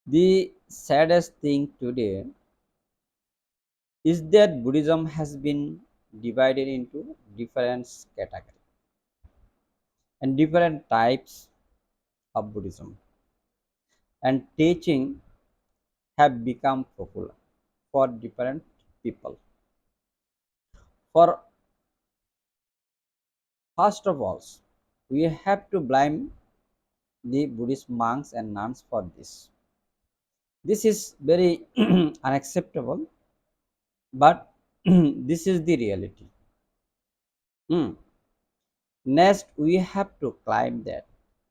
The saddest thing today is that Buddhism has been divided into different categories and different types of Buddhism, and teaching have become popular for different people. For first of all, we have to blame the Buddhist monks and nuns for this. This is very unacceptable, but this is the reality. Hmm. Next, we have to claim that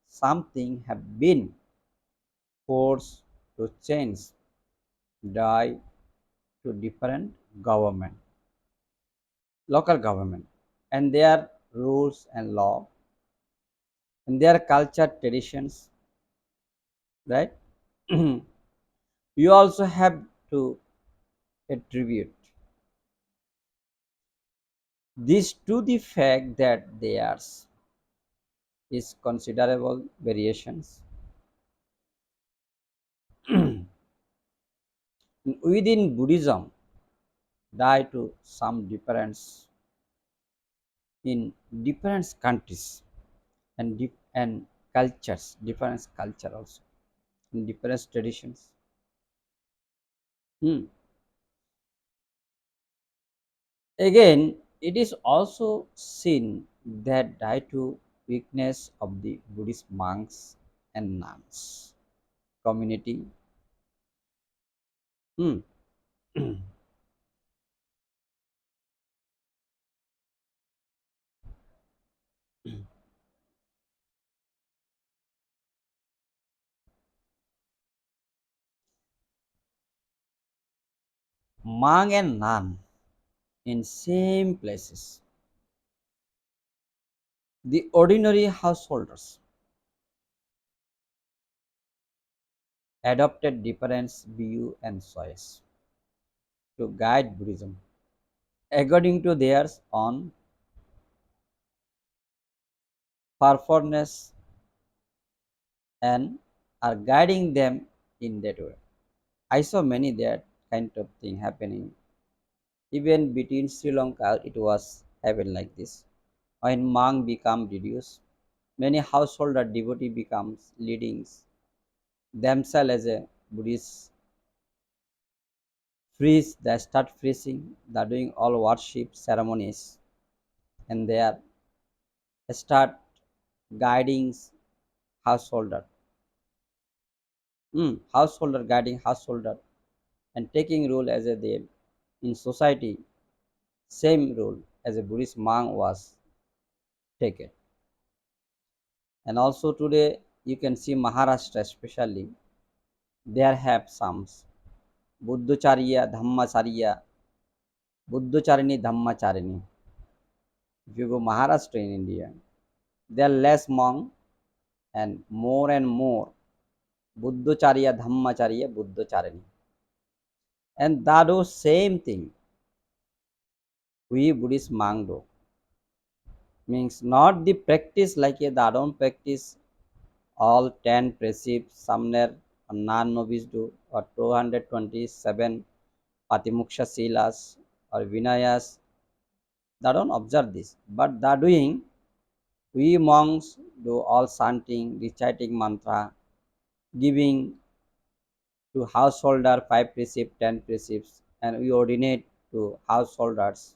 something have been forced to change, die to different government, local government, and their rules and law, and their culture traditions, right? You also have to attribute this to the fact that there is considerable variations within Buddhism due to some difference in different countries and and cultures, different culture also in different traditions. Hmm. Again, it is also seen that due to weakness of the Buddhist monks and nuns community. Hmm. Monk and nun in same places. The ordinary householders adopted different view and choice to guide Buddhism according to their own purpose and are guiding them in that way. I saw many that kind of thing happening. Even between Sri Lanka, it was happen like this. When monk become reduced, many householder devotee becomes leadings themselves as a Buddhist priests. They start freezing, they're doing all worship ceremonies, and they are start guiding householder, householder guiding householder, and taking role as a they in society, same role as a Buddhist monk was taken. And also today you can see Maharashtra especially, there have some Buddhacharya, Dhammacharya, Buddhacharini, Dhammacharini. If you go Maharashtra in India, there are less monk and more Buddhacharya, Dhammacharya, Buddhacharini. And that was same thing we Buddhist monk do. Means not the practice like a Dadon practice all 10 precepts somewhere a non-novice do, or 227 Patimuksha Silas or Vinayas. They don't observe this. But they are doing, we monks do all chanting, reciting mantra, giving to householder 5 precepts, 10 precepts, and we ordinate to householders,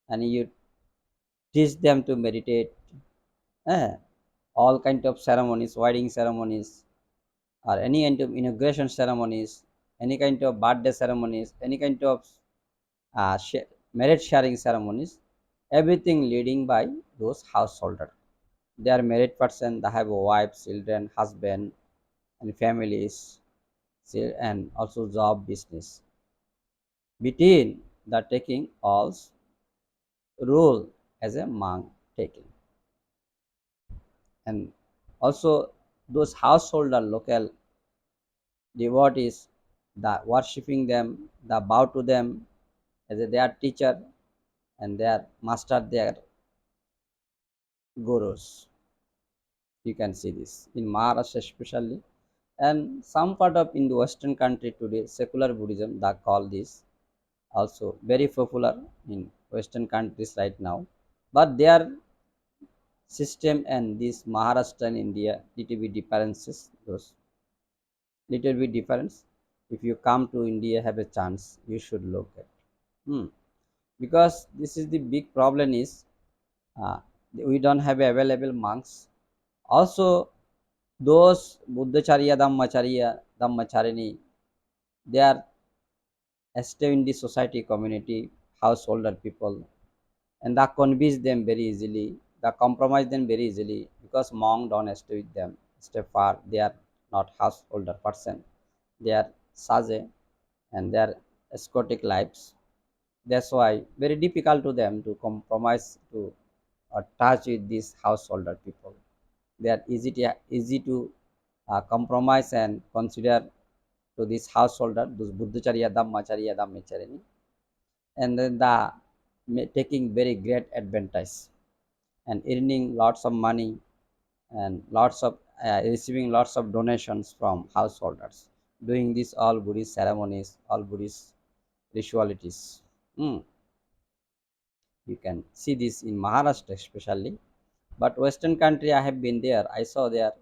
and you teach them to meditate. eh, all kind of ceremonies, wedding ceremonies, or any kind of inauguration ceremonies, any kind of birthday ceremonies, any kind of marriage sharing ceremonies, everything leading by those householder. They are married person, they have a wife, children, husband, and families, and also job, business. Between the taking all role as a monk taking, and also those householder local devotees, the worshipping them, the bow to them as a their teacher and their master, their gurus. You can see this in Maharashtra especially. And some part of in the Western country today, secular Buddhism, they call this also very popular in Western countries right now. But their system and this Maharashtra and India little bit differences. Those little bit difference. If you come to India, have a chance, you should look at. Hmm. Because this is the big problem is uh, we don't have available monks. Also, those Buddhacharya, Dhammacharini, they are stay in the society community, householder people, and that convince them very easily, that compromise them very easily because monk don't stay with them, stay far. They are not householder person. They are sage and they are ascetic lives. That's why very difficult to them to compromise to touch with these householder people. They are easy to compromise and consider to this householder, those Buddhacharya, Dhammacharya, Dhammacharya, and then taking very great advantage and earning lots of money and lots of receiving lots of donations from householders, doing this all Buddhist ceremonies, all Buddhist ritualities. Mm. You can see this in Maharashtra especially. But Western country, I have been there. I saw there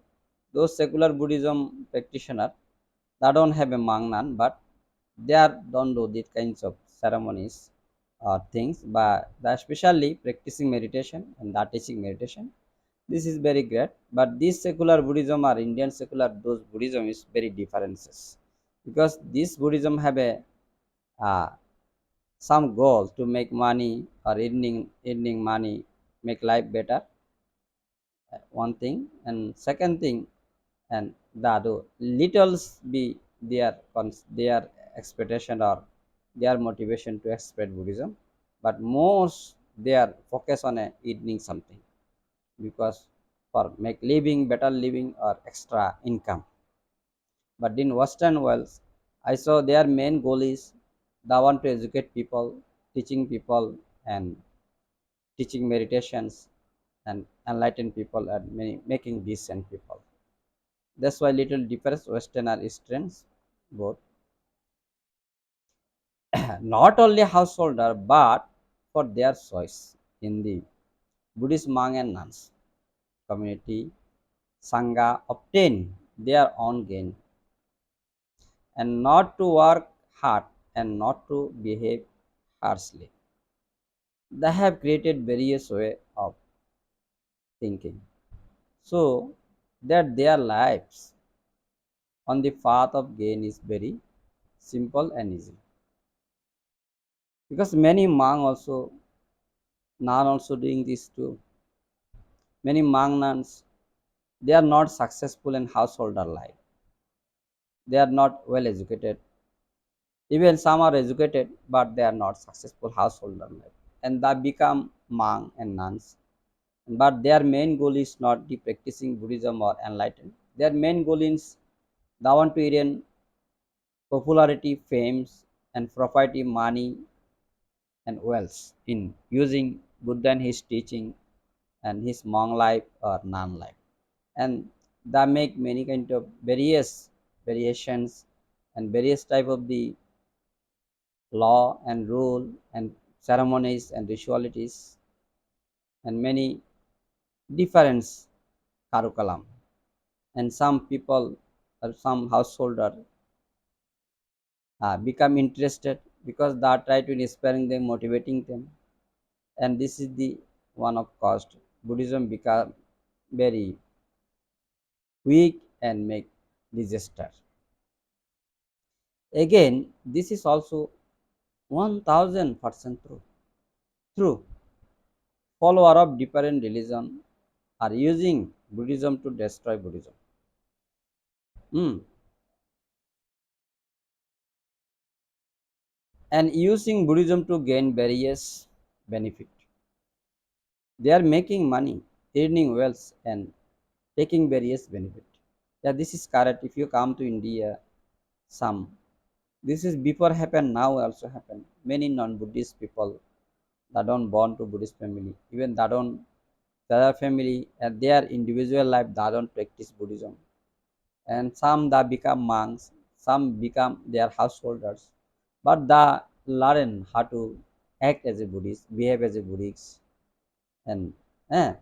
those secular Buddhism practitioner. They don't have a monk nun, but they are don't do these kinds of ceremonies or things. But they are especially practicing meditation and they are teaching meditation. This is very great. But this secular Buddhism or Indian secular those Buddhism is very differences because this Buddhism have a uh, some goal to make money or earning money, make life better, one thing. And second thing, and the other littles be their expectation or their motivation to spread Buddhism, but most they are focused on a earning something because for make living better living or extra income. But in Western worlds, I saw their main goal is they want to educate people, teaching people, and teaching meditations and enlighten people and making decent people. That's why little differs Western or Easterns both. Not only householder but for their choice in the Buddhist monk and nuns community, Sangha obtain their own gain and not to work hard and not to behave harshly. They have created various way of thinking so that their lives on the path of gain is very simple and easy. Because many monk also nun also doing this too. Many monk nuns they are not successful in householder life. They are not well educated. Even some are educated, but they are not successful householder life, and they become monk and nuns. But their main goal is not the practicing Buddhism or enlightenment. Their main goal is they want to earn popularity, fame, and property, money, and wealth in using Buddha and his teaching and his monk life or nun life. And they make many kind of various variations and various type of the law and rule and ceremonies and ritualities and many different curriculum. And some people or some householder become interested because they try to inspiring them, motivating them, and this is the one of cost. Buddhism become very weak and make disaster. Again, this is also 1000% true. True. Follower of different religion are using Buddhism to destroy Buddhism. Hmm. And using Buddhism to gain various benefit. They are making money, earning wealth, and taking various benefit. Yeah, this is correct. If you come to India, some this is before happen now also happen. Many non-Buddhist people that don't born to Buddhist family, even that don't their family and their individual life they don't practice Buddhism. and some that become monks, some become their householders, but they learn how to act as a Buddhist, behave as a Buddhist, and eh,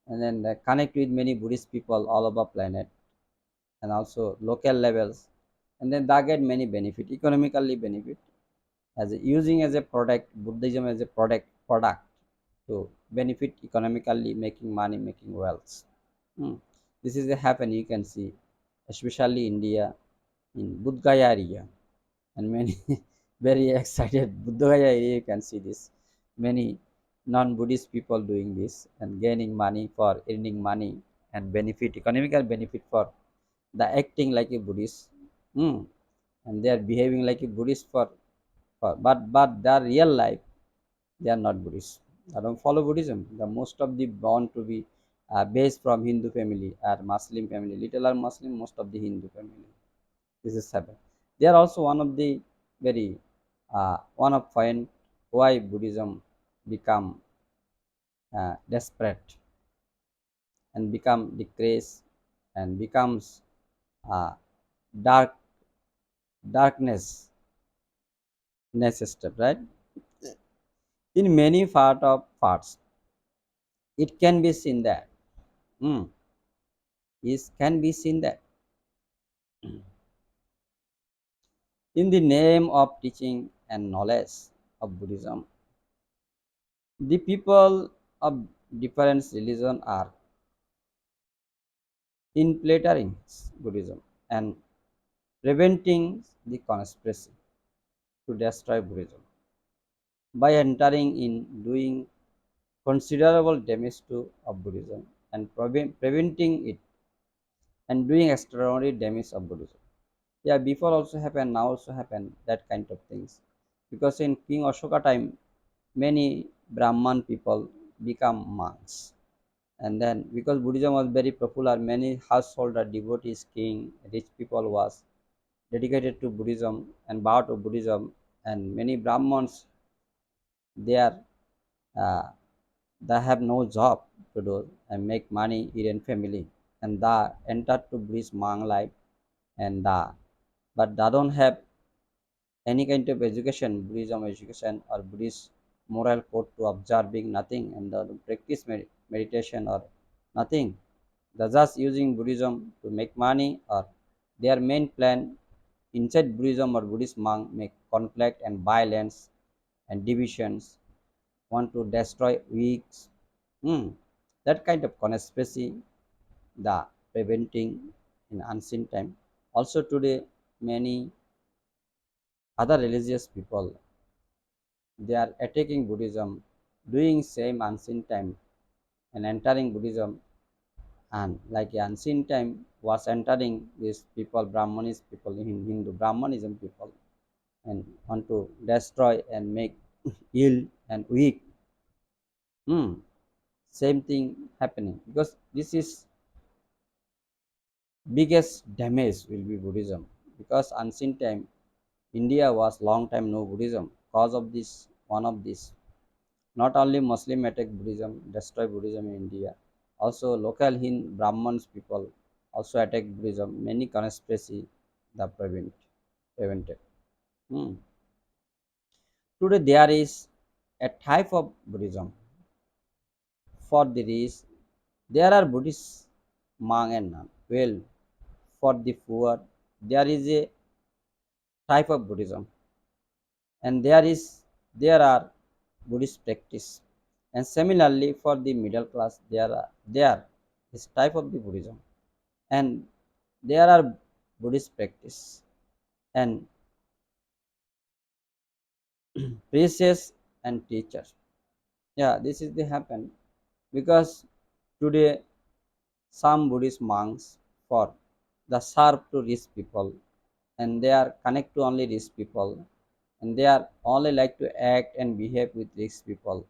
and then they connect with many Buddhist people all over planet and also local levels, and then they get many benefit, economically benefit as using as a product, Buddhism as a product to benefit economically, making money, making wealth. Hmm. This is a happen you can see, especially India in Bodh Gaya area, and many very excited Bodh Gaya area. You can see this many non-Buddhist people doing this and gaining money for earning money and benefit, economical benefit for the acting like a Buddhist. Hmm. And they are behaving like a Buddhist but their real life they are not Buddhist. They don't follow Buddhism. The most of the born to be based from Hindu family or Muslim family. Little are Muslim, most of the Hindu family. This is happen. They are also one of the very one of point why Buddhism become desperate and become decrease and becomes uh, dark darkness step, right? In many parts, it can be seen that mm, is can be seen that in the name of teaching and knowledge of Buddhism, the people of different religion are infiltrating Buddhism and preventing the conspiracy to destroy Buddhism by entering in doing considerable damage to of Buddhism and preventing it and doing extraordinary damage of Buddhism. Yeah, before also happened, now also happened that kind of things. Because in King Ashoka time, many Brahman people become monks. And then because Buddhism was very popular, many householder, devotees, king, rich people was dedicated to Buddhism and bow to Buddhism, and many Brahmins they are uh, they have no job to do and make money in family, and they enter to Buddhist monk life, and but they don't have any kind of education, Buddhism education or Buddhist moral code to observing nothing and practice meditation or nothing. They're just using Buddhism to make money, or their main plan inside Buddhism or Buddhist monk make conflict and violence and divisions, want to destroy weaks. Hmm. That kind of conspiracy, the preventing in ancient time. Also today, many other religious people they are attacking Buddhism, doing same ancient time and entering Buddhism, and like ancient time was entering these people, Brahmanis people, Hindu Brahmanism people, and want to destroy and make ill and weak. Hmm. Same thing happening because this is biggest damage will be Buddhism, because ancient time India was long time no Buddhism. Cause of this, one of this, not only Muslim attack Buddhism, destroy Buddhism in India, also local Hindu Brahmins people also attack Buddhism. Many conspiracy the prevented. Hmm. Today there is a type of Buddhism for the rich. There are Buddhist monk and nun. Well, for the poor, there is a type of Buddhism, and there are Buddhist practice. And similarly, for the middle class, there is type of the Buddhism, and there are Buddhist practice and priests and teachers. Yeah, this is the happen because today some Buddhist monks for the serve to rich people, and they are connect to only rich people, and they are only like to act and behave with rich people,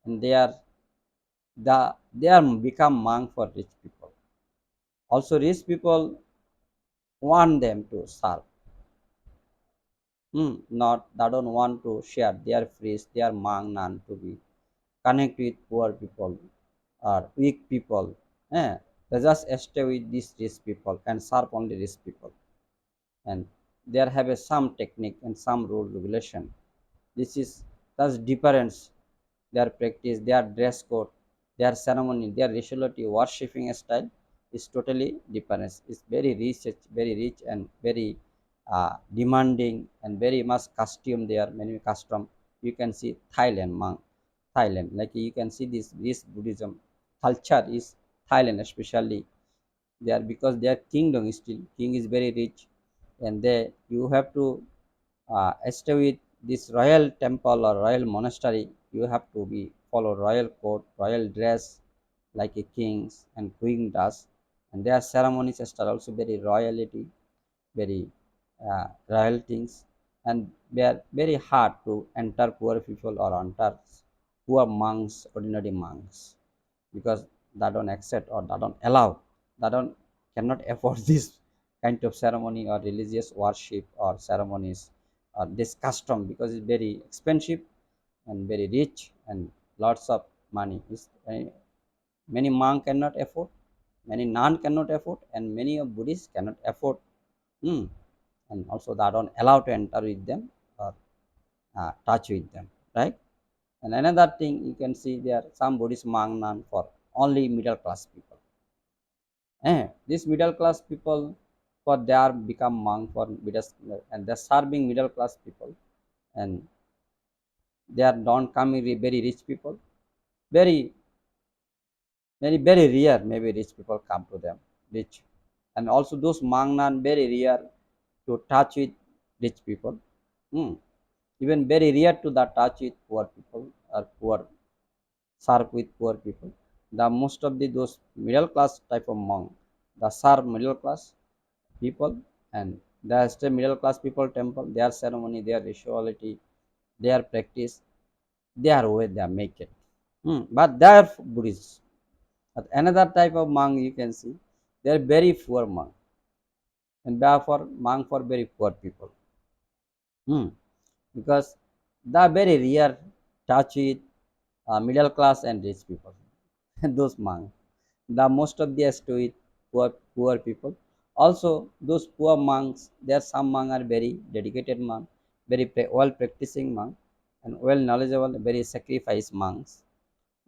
and they are become monk for rich people. Also rich people want them to serve. Not they don't want to share their priest, their monk nun to be connect with poor people or weak people. Eh? They just stay with these rich people and serve only rich people, and there have a some technique and some rule regulation. This is thus difference. Their practice, their dress code, their ceremony, their rituality, worshipping style is totally different. It's very rich and very demanding and very much costume. There are many custom. You can see Thailand monk, Thailand, like you can see this Buddhism culture is Thailand especially there, because their kingdom is still king is very rich, and they you have to stay with this royal temple or royal monastery. You have to be follow royal code, royal dress, like a kings and queen does, and their ceremonies are also very royalty, very royal things, and they are very hard to enter poor people or enter poor monks, ordinary monks, because they don't accept or they don't allow, they don't cannot afford this kind of ceremony or religious worship or ceremonies or this custom, because it's very expensive and very rich and lots of money is many monk cannot afford, many nun cannot afford, and many of Buddhists cannot afford. Hmm. And also they don't allow to enter with them or touch with them, right? And another thing you can see there, some Buddhist monk nun for only middle class people. These middle class people, for they are become monk for Buddhist, and they're serving middle class people, and they are don't come very rich people, very very rare. Maybe rich people come to them, rich, and also those monk nun very rare to touch with rich people. Hmm. Even very rare to the touch with poor people or poor serve with poor people. The most of the those middle class type of monk, the serve middle class people, and the stay middle class people temple, their ceremony, their rituality, their practice, their way they make it. But they are Buddhists. But another type of monk you can see, they are very poor monk, and therefore monk for very poor people. Hmm. Because they are very rare touch with middle class and rich people. Those monks, the most of the stoic poor people. Also those poor monks, there some monks are very dedicated monk, very well practicing monk, and well knowledgeable, very sacrifice monks.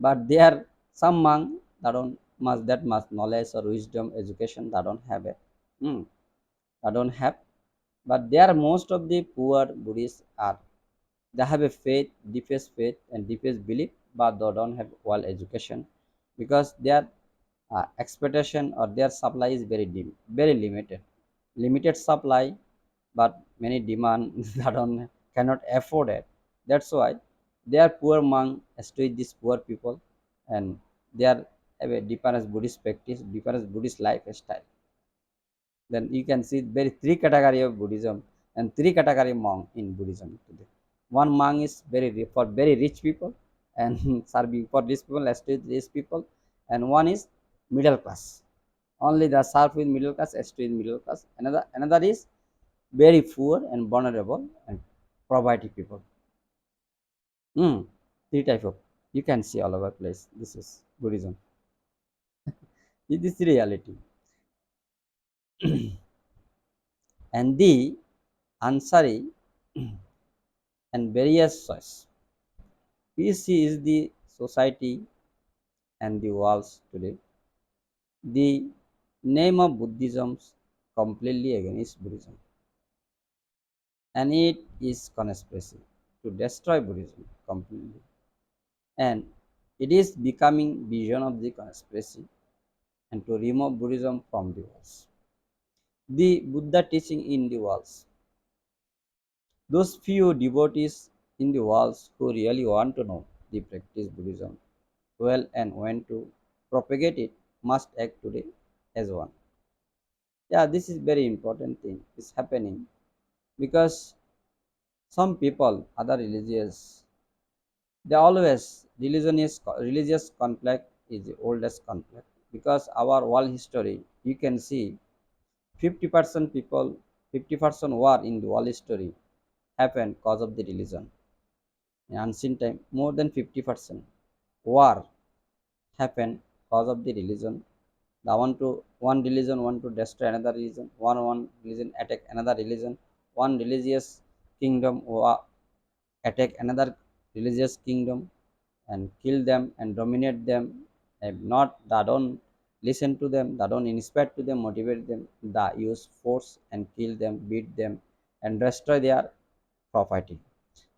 But there are some monk that don't much that much knowledge or wisdom education, they don't have it. Hmm. They don't have. But there are most of the poor Buddhists are, they have a faith, deepest faith and deepest belief, but they don't have well education, because their expectation or their supply is very very limited, limited supply, but many demand that don't cannot afford it. That's why they are poor monk stay with these poor people, and they are have a different Buddhist practice, different Buddhist lifestyle. Then you can see very three category of Buddhism and three category monk in Buddhism today. One monk is for very rich people and serving for rich people, estate rich people, and one is middle class. Only the serve with middle class, estate middle class. Another is very poor and vulnerable and poverty people. Hmm. Three type of you can see all over place. This is Buddhism. This is reality. And the answer is and various choice. We see is the society and the walls today. The name of Buddhism completely against Buddhism, and it is conspiracy to destroy Buddhism completely, and it is becoming vision of the conspiracy and to remove Buddhism from the walls. The Buddha teaching in the walls. Those few devotees in the walls who really want to know the practice Buddhism well and when to propagate it must act today as one. Yeah, this is very important thing is happening, because some people other religious, they always religious conflict is the oldest conflict, because our world history you can see 50% people, 50% war in the world history happened because of the religion. In ancient time more than 50% war happened because of the religion, The one religion want to destroy another religion, one religion attack another religion, one religious kingdom attack another religious kingdom and kill them and dominate them. If not, they don't listen to them, they don't inspire to them, motivate them, they use force and kill them, beat them, and destroy their property.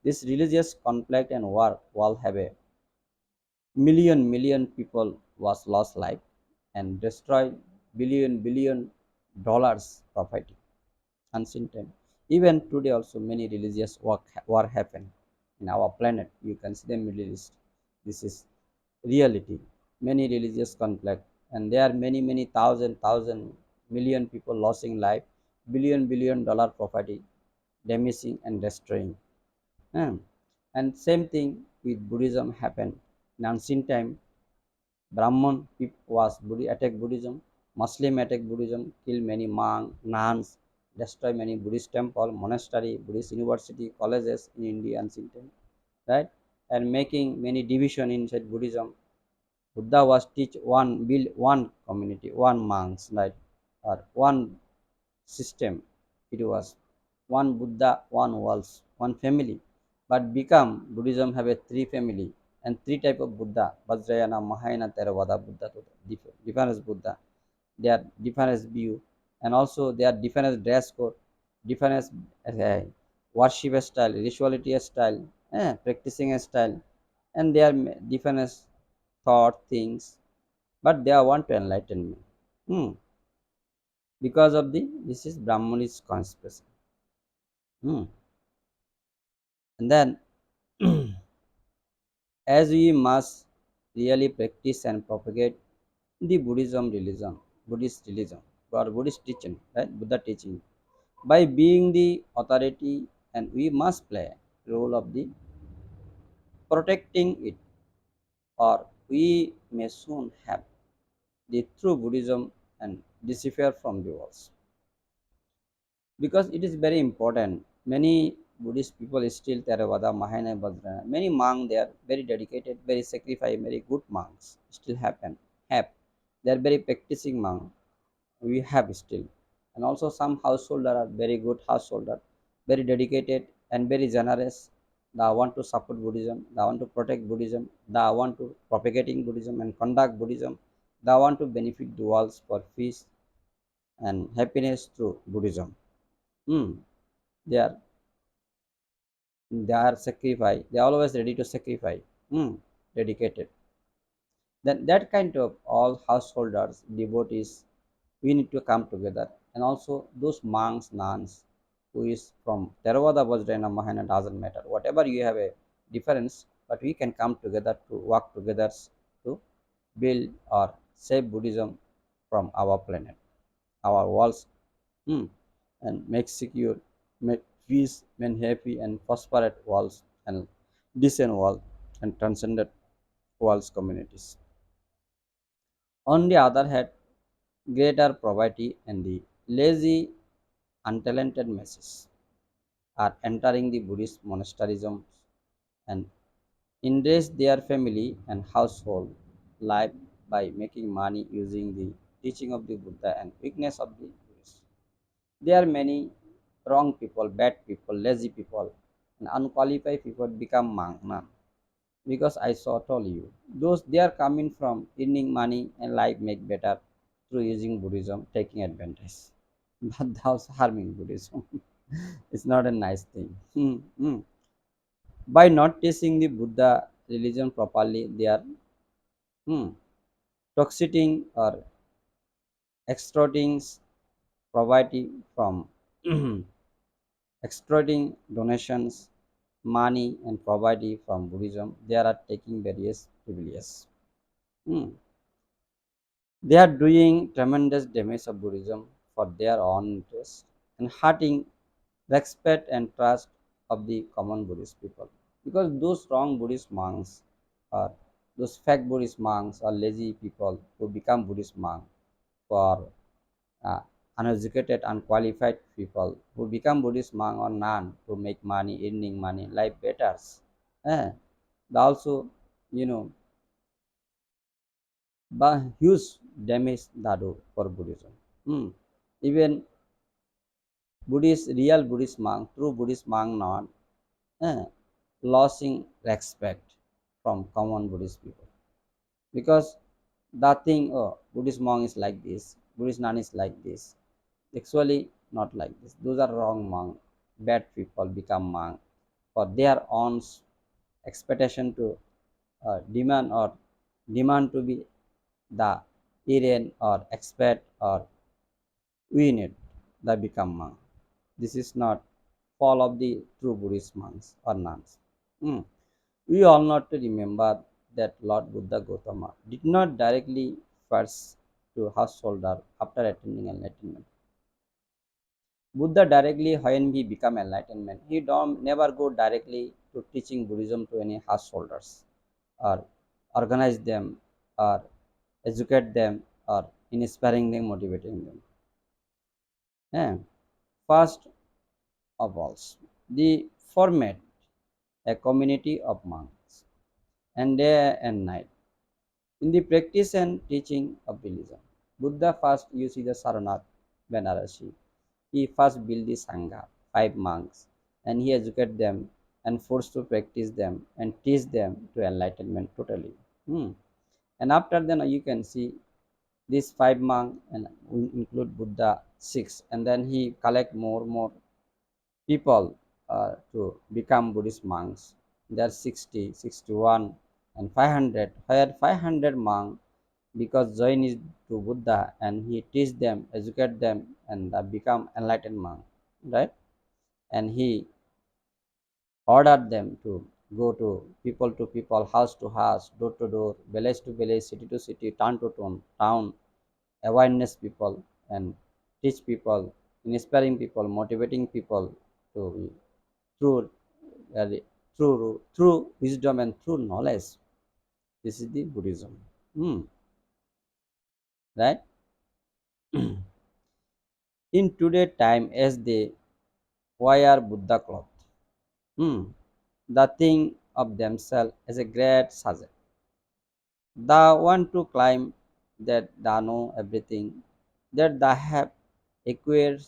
This religious conflict and war will have a million people was lost life and destroyed billion dollars property unseen time. Even today also many religious war happen in our planet. You can see the Middle East. This is reality. Many religious conflict and there are many thousand million people losing life, billion dollar property damaging and destroying. Hmm. And same thing with Buddhism happened. In ancient time, Brahman was attack Buddhism, Muslim attack Buddhism, kill many nuns, destroy many Buddhist temple, monastery, Buddhist university, colleges in India ancient time, right? And making many division inside Buddhism. Buddha was teach one build one community, one monks, right? Or one system. It was one Buddha, one walls, one family. But become Buddhism have a three family and three type of Buddha: Vajrayana, Mahayana, Theravada Buddha. Different Buddha. They are different view, and also they are different dress code, different worship style, rituality style, practicing style, and they are different thought things, but they are want to enlighten me. Hmm. Because of the this is Brahmanic conspiracy. Hmm. And then as we must really practice and propagate the Buddhist religion, or Buddhist teaching, right? Buddha teaching, by being the authority, and we must play role of the protecting it, or we may soon have the true Buddhism and disappear from the walls. Because it is very important. Many Buddhist people still Theravada, Mahayana, Vajrayana. Many monks they are very dedicated, very sacrifice, very good monks still happen. Have they are very practicing monk. We have still, and also some householder are very good householder, very dedicated and very generous. They want to support Buddhism. They want to protect Buddhism. They want to propagating Buddhism and conduct Buddhism. They want to benefit the world for peace and happiness through Buddhism. Hmm. They are sacrifice, they are always ready to sacrifice. Hmm. Dedicated, then that kind of all householders devotees, we need to come together. And also those monks nuns who is from Theravada, Vajrayana, Mahayana, doesn't matter whatever you have a difference, but we can come together to work together to build or save Buddhism from our planet, our walls. Hmm. And make secure, make peace, make happy and prosperous worlds and decent world and transcendent worlds communities. On the other hand, greater poverty and the lazy, untalented masses are entering the Buddhist monasteries and enrich their family and household life by making money using the teaching of the Buddha and weakness of the Buddhists. There are many wrong people, bad people, lazy people, and unqualified people become monk now. Because I saw told you, those they are coming from earning money and life make better through using Buddhism, taking advantage. But those harming Buddhism. It's not a nice thing. By not teaching the Buddha religion properly, they are hmm, toxicating or extorting poverty from extracting donations, money, and poverty from Buddhism. They are taking various privileges. Hmm. They are doing tremendous damage of Buddhism for their own interest and hurting respect and trust of the common Buddhist people. Because those wrong Buddhist monks or those fake Buddhist monks or lazy people who become Buddhist monks for uh, uneducated, unqualified people who become Buddhist monk or nun to make money, earning money, life better. Eh, they also, you know, huge damage Dadu for Buddhism. Hmm. Even Buddhist, real Buddhist monk, true Buddhist monk not eh, losing respect from common Buddhist people because the thing, oh, Buddhist monk is like this, Buddhist nun is like this. Actually, not like this. Those are wrong monk. Bad people become monk for their own expectation to demand to be the Iranian or expert or win it, they become monk. This is not fall of the true Buddhist monks or nuns. Hmm. We all not to remember that Lord Buddha Gautama did not directly first to householder after attaining enlightenment. Buddha directly when he become enlightenment, he don't never go directly to teaching Buddhism to any householders or organize them or educate them or inspiring them, motivating them. Yeah. First of all, the format a community of monks and day and night. In the practice and teaching of Buddhism, Buddha first used the Saranath Banarasi. He first built the Sangha, five monks, and he educated them and forced to practice them and teach them to enlightenment totally. Hmm. And after then you can see these five monks and include Buddha six, and then he collect more people to become Buddhist monks. There are 60, 61, and 500. Where 500 monks because join is to Buddha and he teach them, educate them, and become enlightened monk, right? And he ordered them to people, house to house, door to door, village to village, city to city, town to town, awareness people and teach people, inspiring people, motivating people to be through uh, through wisdom and through knowledge. This is the Buddhism. Hmm. Right? In today time as they wear Buddha cloth. Hmm. The thing of themselves as a great subject. They want to climb that they know everything, that they have acquired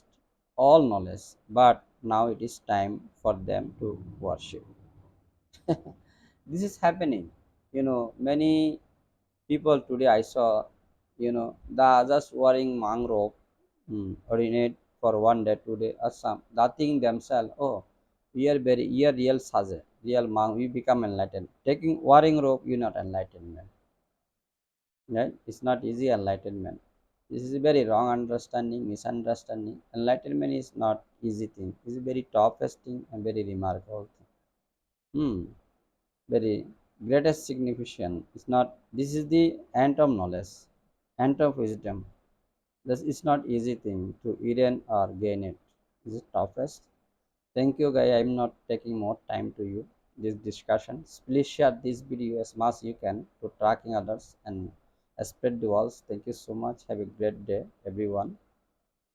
all knowledge, but now it is time for them to worship. This is happening. Many people today I saw, they are just wearing mangrove, urinate for one day, 2 day, or some. They think themselves, oh, we are real saje, real monk, we become enlightened. Taking wearing robe, you not enlightenment. Right? It's not easy enlightenment. This is a very wrong understanding, misunderstanding. Enlightenment is not easy thing. It's a very toughest thing and very remarkable thing. Very greatest significance. It's not. This is the end of knowledge, end of wisdom. This is not easy thing to earn or gain it. This is toughest. Thank you, guy. I'm not taking more time to you. This discussion. Please share this video as much you can to tracking others and spread the walls. Thank you so much. Have a great day, everyone.